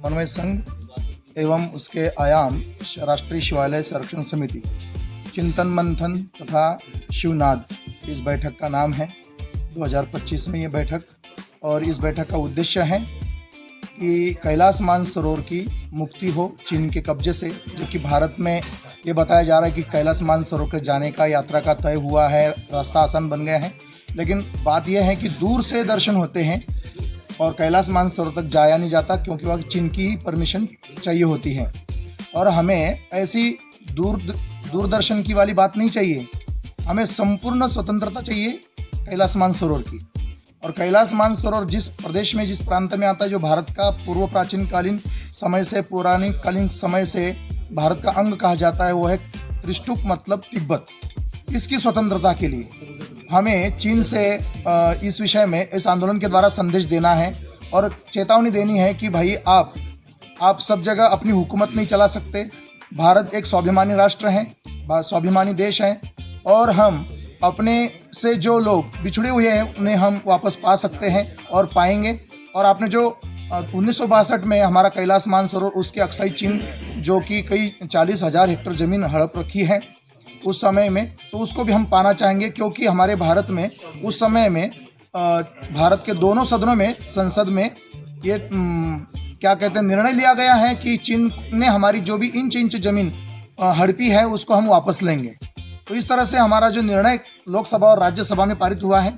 समन्वय संघ एवं उसके आयाम राष्ट्रीय शिवालय संरक्षण समिति चिंतन मंथन तथा शिवनाद इस बैठक का नाम है। 2025 में ये बैठक, और इस बैठक का उद्देश्य है कि कैलाश मानसरोवर की मुक्ति हो चीन के कब्जे से, जबकि भारत में ये बताया जा रहा है कि कैलाश मानसरोवर के जाने का यात्रा का तय हुआ है, रास्ता आसान बन गया है। लेकिन बात यह है कि दूर से दर्शन होते हैं और कैलाश मानसरोवर तक जाया नहीं जाता, क्योंकि वह चीन की परमिशन चाहिए होती है। और हमें ऐसी दूरदर्शन की वाली बात नहीं चाहिए, हमें संपूर्ण स्वतंत्रता चाहिए कैलाश मानसरोवर की। और कैलाश मानसरोवर जिस प्रदेश में, जिस प्रांत में आता है, जो भारत का पूर्व प्राचीन कालीन समय से, पौराणिक कालीन समय से भारत का अंग कहा जाता है, वो है त्रिष्टुप मतलब तिब्बत। इसकी स्वतंत्रता के लिए हमें चीन से इस विषय में, इस आंदोलन के द्वारा संदेश देना है और चेतावनी देनी है कि भाई आप सब जगह अपनी हुकूमत नहीं चला सकते। भारत एक स्वाभिमानी राष्ट्र है, स्वाभिमानी देश है, और हम अपने से जो लोग बिछड़े हुए हैं उन्हें हम वापस पा सकते हैं और पाएंगे। और आपने जो 1962 में हमारा कैलाश मानसरोवर, उसके अक्साई चिन्ह जो कि कई 40,000 हेक्टेयर ज़मीन हड़प रखी है उस समय में, तो उसको भी हम पाना चाहेंगे, क्योंकि हमारे भारत में उस समय में भारत के दोनों सदनों में, संसद में ये क्या कहते हैं, निर्णय लिया गया है कि चीन ने हमारी जो भी इंच ज़मीन हड़पी है उसको हम वापस लेंगे। तो इस तरह से हमारा जो निर्णय लोकसभा और राज्यसभा में पारित हुआ है,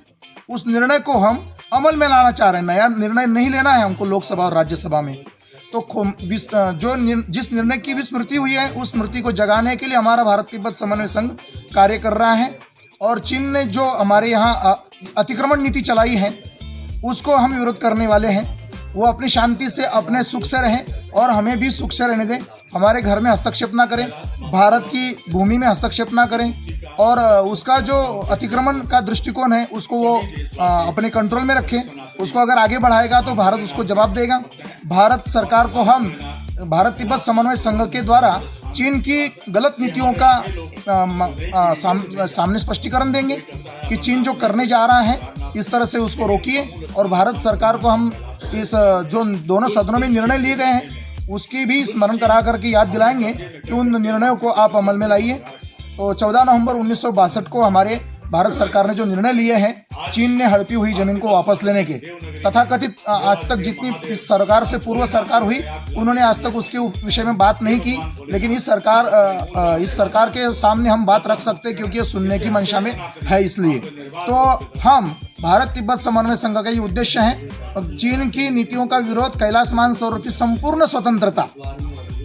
उस निर्णय को हम अमल में लाना चाह रहे हैं। नया निर्णय नहीं लेना है हमको लोकसभा और राज्यसभा में। तो जिस निर्णय की विस्मृति हुई है, उस स्मृति को जगाने के लिए हमारा भारत तिब्बत समन्वय संघ कार्य कर रहा है। और चीन ने जो हमारे यहाँ अतिक्रमण नीति चलाई है उसको हम विरोध करने वाले हैं। वो अपनी शांति से, अपने सुख से रहें और हमें भी सुख से रहने दें। हमारे घर में हस्तक्षेप ना करें, भारत की भूमि में हस्तक्षेप ना करें, और उसका जो अतिक्रमण का दृष्टिकोण है उसको वो अपने कंट्रोल में रखें। उसको अगर आगे बढ़ाएगा तो भारत उसको जवाब देगा। भारत सरकार को हम भारत तिब्बत समन्वय संघ के द्वारा चीन की गलत नीतियों का सामने स्पष्टीकरण देंगे कि चीन जो करने जा रहा है इस तरह से उसको रोकिए। और भारत सरकार को हम इस जो दोनों सदनों में निर्णय लिए गए हैं उसकी भी स्मरण करा करके याद दिलाएंगे कि उन निर्णयों को आप अमल में लाइए। तो 14 नवंबर 1962 को हमारे भारत सरकार ने जो निर्णय लिए हैं चीन ने हड़पी हुई जमीन को वापस लेने के, तथाकथित आज तक जितनी इस सरकार से पूर्व सरकार हुई उन्होंने आज तक उसके विषय में बात नहीं की, लेकिन इस सरकार के सामने हम बात रख सकते हैं क्योंकि ये सुनने की मंशा में है। इसलिए तो हम भारत तिब्बत समन्वय संघ का ये उद्देश्य है चीन की नीतियों का विरोध, कैलाश मानसरोवर की संपूर्ण स्वतंत्रता,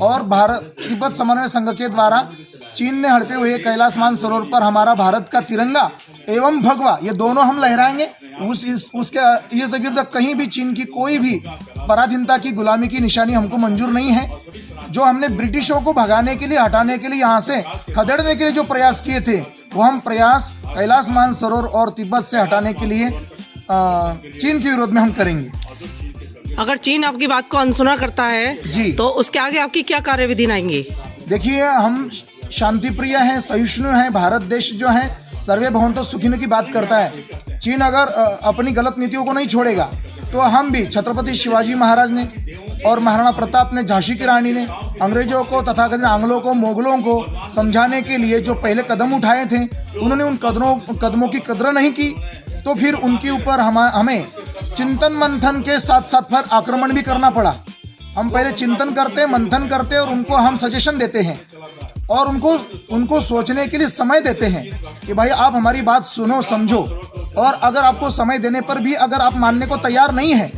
और भारत तिब्बत समन्वय संघ के द्वारा चीन ने हड़पे हुए कैलाश मानसरोवर पर हमारा भारत का तिरंगा एवं भगवा ये दोनों हम लहराएंगे। उसके इर्द गिर्द कहीं भी चीन की कोई भी पराधीनता की, गुलामी की निशानी हमको मंजूर नहीं है। जो हमने ब्रिटिशों को भगाने के लिए, हटाने के लिए, यहाँ से खदेड़ने के लिए जो प्रयास किए थे, वो हम प्रयास कैलाश मानसरोवर और तिब्बत से हटाने के लिए चीन के विरोध में हम करेंगे। अगर चीन आपकी बात को अनसुना करता है जी, तो उसके आगे आपकी क्या कार्यविधि आएंगी? देखिए, हम शांति प्रिय हैं, सहिष्णु हैं। भारत देश जो है सर्वे भवन्तु सुखिनो की बात करता है। चीन अगर अपनी गलत नीतियों को नहीं छोड़ेगा तो हम भी, छत्रपति शिवाजी महाराज ने और महाराणा प्रताप ने, झांसी की रानी ने अंग्रेजों को, तथाकथित आंग्लों को, मुगलों को समझाने के लिए जो पहले कदम उठाए थे, उन्होंने उन कदमों की कदर नहीं की। तो फिर उनके ऊपर हमें चिंतन मंथन के साथ साथ फिर आक्रमण भी करना पड़ा। हम पहले चिंतन करते, मंथन करते और उनको हम सजेशन देते हैं और उनको सोचने के लिए समय देते हैं कि भाई आप हमारी बात सुनो, समझो। और अगर आपको समय देने पर भी अगर आप मानने को तैयार नहीं है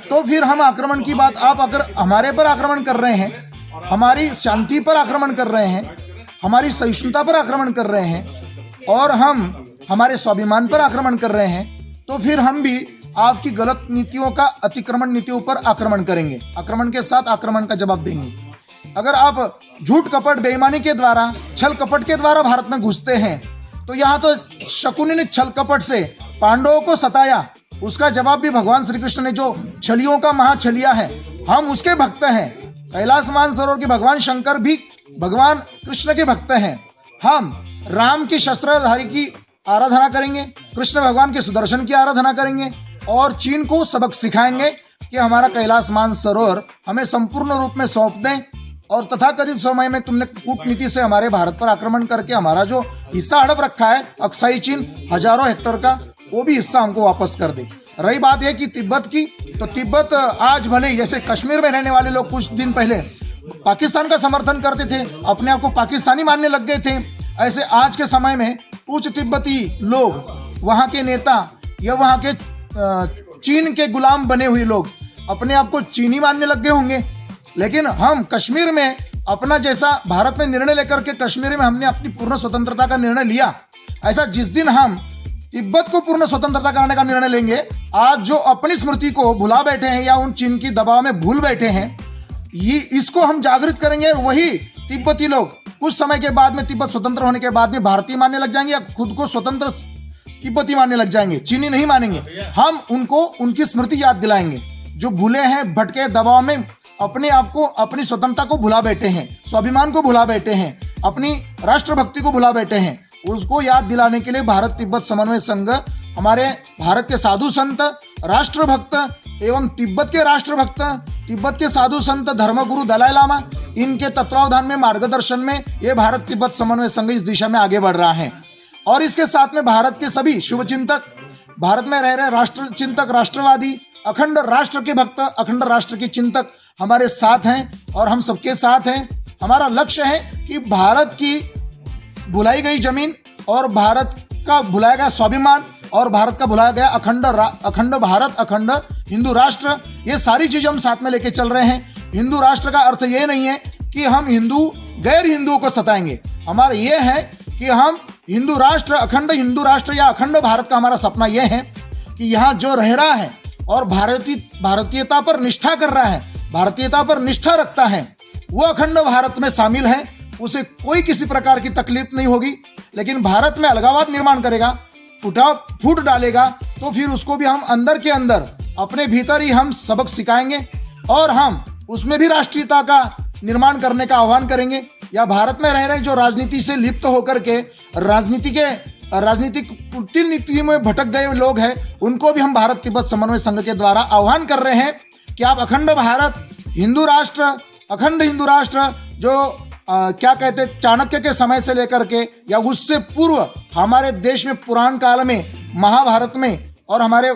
तो फिर हम आक्रमण की बात, आप अगर हमारे पर आक्रमण कर रहे हैं, हमारी शांति पर आक्रमण कर रहे हैं, हमारी सहिष्णुता पर आक्रमण कर रहे हैं और हम हमारे स्वाभिमान पर आक्रमण कर रहे हैं, तो फिर हम भी आपकी गलत नीतियों का, अतिक्रमण नीतियों पर आक्रमण करेंगे। आक्रमण के साथ आक्रमण का जवाब देंगे। अगर आप झूठ कपट बेईमानी के द्वारा, छल कपट के द्वारा भारत में घुसते हैं तो यहाँ तो शकुनी ने छल कपट से पांडवों को सताया, उसका जवाब भी भगवान श्री कृष्ण ने, जो छलियों का महाछलिया है, हम उसके भक्त हैं। कैलाश मानसरोवर के भगवान शंकर भी भगवान कृष्ण के भक्त हैं। हम राम की शस्त्रधारी की आराधना करेंगे, कृष्ण भगवान के सुदर्शन की आराधना करेंगे और चीन को सबक सिखाएंगे कि हमारा कैलाश मानसरोवर हमें संपूर्ण रूप में सौंप दें और तथाकथित समय में तुमने कूटनीति से हमारे भारत पर आक्रमण करके हमारा जो हिस्सा हड़प रखा है अक्साई चीन हजारों हेक्टेयर का, वो भी हिस्सा हमको वापस कर दे। रही बात है कि तिब्बत की, तो तिब्बत आज भले ही जैसे कश्मीर में रहने वाले लोग कुछ दिन पहले पाकिस्तान का समर्थन करते थे, अपने आप को पाकिस्तानी मानने लग गए थे, ऐसे आज के समय में कुछ तिब्बती लोग, वहाँ के नेता या वहाँ के चीन के गुलाम बने हुए लोग अपने आप को चीनी मानने लग गए होंगे। लेकिन हम कश्मीर में अपना जैसा भारत में निर्णय लेकर के कश्मीर में हमने अपनी पूर्ण स्वतंत्रता का निर्णय लिया, ऐसा जिस दिन हम तिब्बत को पूर्ण स्वतंत्रता कराने का निर्णय लेंगे, आज जो अपनी स्मृति को भुला बैठे हैं या उन चीन की दबाव में भूल बैठे हैं, ये इसको हम जागृत करेंगे। वही तिब्बती लोग कुछ समय के बाद में, तिब्बत स्वतंत्र होने के बाद में भारतीय मानने लग जाएंगे या खुद को स्वतंत्र तिब्बती मानने लग जाएंगे, चीनी नहीं मानेंगे। हम उनको उनकी स्मृति याद दिलाएंगे जो भूले हैं, भटके दबाव में अपने आप को, अपनी स्वतंत्रता को भुला बैठे हैं, स्वाभिमान को भुला बैठे हैं, अपनी राष्ट्रभक्ति को भुला बैठे हैं। उसको याद दिलाने के लिए भारत तिब्बत समन्वय संघ, हमारे भारत के साधु संत, राष्ट्रभक्त एवं तिब्बत के राष्ट्रभक्त, तिब्बत के साधु संत धर्मगुरु दलाई लामा, इनके तत्वावधान में, मार्गदर्शन में ये भारत तिब्बत समन्वय संघ इस दिशा में आगे बढ़ रहा है। और इसके साथ में भारत के सभी शुभचिंतक, भारत में रह रहे राष्ट्र चिंतक, राष्ट्रवादी, अखंड राष्ट्र के भक्त, अखंड राष्ट्र के चिंतक हमारे साथ हैं और हम सबके साथ हैं। हमारा लक्ष्य है कि भारत की भुलाई गई जमीन और भारत का भुलाया गया स्वाभिमान और भारत का भुलाया गया अखंड भारत, अखंड हिंदू राष्ट्र, ये सारी चीजें हम साथ में लेके चल रहे हैं। हिंदू राष्ट्र का अर्थ ये नहीं है कि हम हिंदू गैर हिंदुओं को सताएंगे। हमारा ये है कि हम हिंदू राष्ट्र, अखंड हिंदू राष्ट्र या अखंड भारत का हमारा सपना यह है कि यहाँ जो रह रहा है और भारतीयता पर निष्ठा कर रहा है, भारतीयता पर निष्ठा रखता है, वो अखंड भारत में शामिल है, उसे कोई किसी प्रकार की तकलीफ नहीं होगी। लेकिन भारत में अलगाववाद निर्माण करेगा, फूट डालेगा, तो फिर उसको भी हम अंदर के अंदर अपने भीतर ही हम सबक सिखाएंगे और हम उसमें भी राष्ट्रीयता का निर्माण करने का आह्वान करेंगे। या भारत में रह रहे जो राजनीति से लिप्त होकर के राजनीतिक कुटिल नीति में भटक गए लोग हैं, उनको भी हम भारत तिब्बत समन्वय संघ के द्वारा आह्वान कर रहे हैं कि आप अखंड भारत, हिंदू राष्ट्र, अखंड हिंदू राष्ट्र, जो क्या कहते चाणक्य के समय से लेकर के या उससे पूर्व हमारे देश में पुराण काल में, महाभारत में और हमारे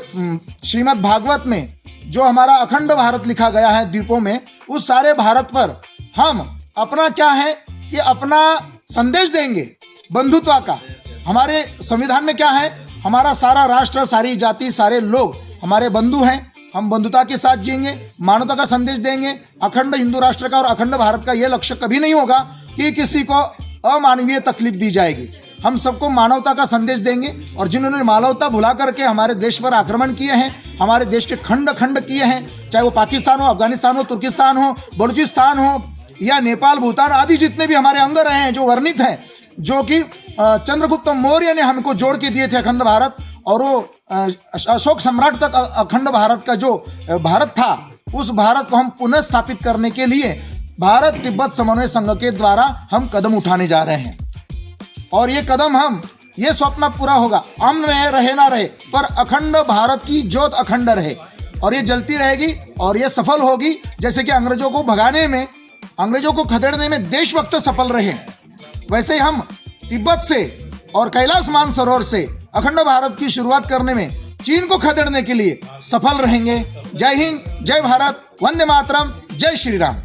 श्रीमद् भागवत में जो हमारा अखंड भारत लिखा गया है द्वीपों में, उस सारे भारत पर हम अपना क्या है कि अपना संदेश देंगे बंधुत्व का। हमारे संविधान में क्या है, हमारा सारा राष्ट्र, सारी जाति, सारे लोग हमारे बंधु हैं, हम बंधुता के साथ जिएंगे, मानवता का संदेश देंगे। अखंड हिंदू राष्ट्र का और अखंड भारत का यह लक्ष्य कभी नहीं होगा कि किसी को अमानवीय तकलीफ दी जाएगी। हम सबको मानवता का संदेश देंगे और जिन्होंने मानवता भुला करके हमारे देश पर आक्रमण किए हैं, हमारे देश के खंड खंड किए हैं, चाहे वो पाकिस्तान हो, अफगानिस्तान हो, तुर्किस्तान हो, बलूचिस्तान हो या नेपाल, भूटान आदि जितने भी हमारे अंग रहे हैं जो वर्णित हैं, जो कि चंद्रगुप्त मौर्य ने हमको जोड़ के दिए थे अखंड भारत, और वो अशोक सम्राट तक अखंड भारत का जो भारत था, उस भारत को हम पुनः स्थापित करने के लिए भारत तिब्बत समन्वय संघ के द्वारा हम कदम उठाने जा रहे हैं। और ये कदम हम, ये स्वप्न पूरा होगा, अमन रहे ना रहे, पर अखंड भारत की ज्योत अखंड रहे और ये जलती रहेगी और ये सफल होगी। जैसे कि अंग्रेजों को भगाने में, अंग्रेजों को खदेड़ने में देशभक्त सफल रहे, वैसे हम तिब्बत से और कैलाश मानसरोवर से अखंड भारत की शुरुआत करने में चीन को खदेड़ने के लिए सफल रहेंगे। जय हिंद, जय भारत, वंदे मातरम, जय श्री राम।